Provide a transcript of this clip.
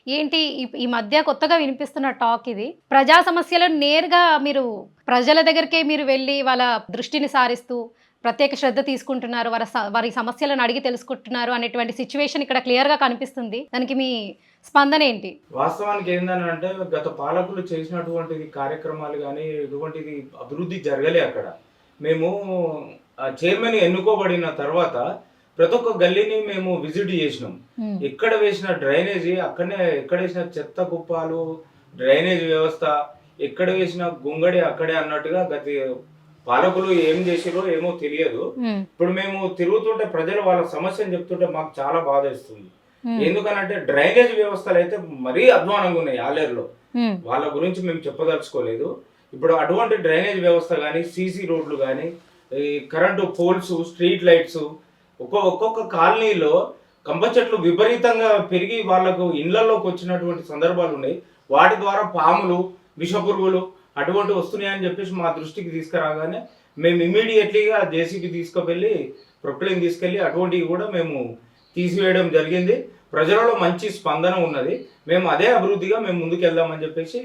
ఏంటి ఈ మధ్య కొత్తగా వినిపిస్తున్న టాక్ ఇది. ప్రజా సమస్యలను నేరుగా మీరు ప్రజల దగ్గరికే మీరు వెళ్లి వాళ్ళ దృష్టిని సారిస్తూ, ప్రత్యేక శ్రద్ధ తీసుకుంటున్నారు. వారి సమస్యలను అడిగి తెలుసుకుంటున్నారు అనేటువంటి సిట్యుయేషన్ ఇక్కడ క్లియర్‌గా కనిపిస్తుంది. దానికి మీ స్పందన ఏంటి? వాస్తవానికి ఏందనంటే గత పాలకులు చేసినటువంటిది కార్యక్రమాలు గాని, ఎటువంటిది అభివృద్ధి జరగలే అక్కడ. మేము చైర్మన్ ఎన్నుకోబడిన తర్వాత ప్రతి ఒక్క గల్లీని మేము విజిట్ చేసినాం. హ్మ్. ఎక్కడ వేసిన డ్రైనేజీ అక్కడనే, ఎక్కడేసిన చెత్త కుప్పాలు, డ్రైనేజ్ వ్యవస్థ, ఎక్కడ వేసిన గొంగడి అక్కడే అన్నట్టుగా పాలకులు ఏం చేసిర్రో ఏమో తెలియదు. హ్మ్. ఇప్పుడు మేము తిరుగుతుంటే ప్రజలు వాళ్ళ సమస్యను చెప్తుంటే మాకు చాలా బాధేస్తుంది. హ్మ్. ఎందుకనంటే డ్రైనేజ్ వ్యవస్థలైతే మరీ అధ్వానంగా ఉన్నాయి ఆలేరులో. హ్మ్. వాళ్ళ గురించి మేము చెప్పదలుచుకోలేదు. ఇప్పుడు అటువంటి డ్రైనేజ్ వ్యవస్థ గాని, సీసీ రోడ్లు గాని, ఈ కరెంటు పోల్స్, స్ట్రీట్ లైట్స్ ఒక్కొక్క కాలనీలో కంప చెట్లు విపరీతంగా పెరిగి వాళ్ళకు ఇళ్లలోకి వచ్చినటువంటి సందర్భాలున్నాయి. వాటి ద్వారా పాములు, విషపురుగులు అటువంటివి వస్తున్నాయని చెప్పేసి మా దృష్టికి తీసుకురాగానే మేము ఇమ్మీడియేట్‌లీగా జేసీబీ తీసుకువెళ్ళి, ప్రొక్లైన్ తీసుకెళ్ళి అటువంటివి కూడా మేము తీసివేయడం జరిగింది. ప్రజలలో మంచి స్పందన ఉన్నది. మేము అదే అభివృద్ధిగా మేము ముందుకెళ్దామని చెప్పేసి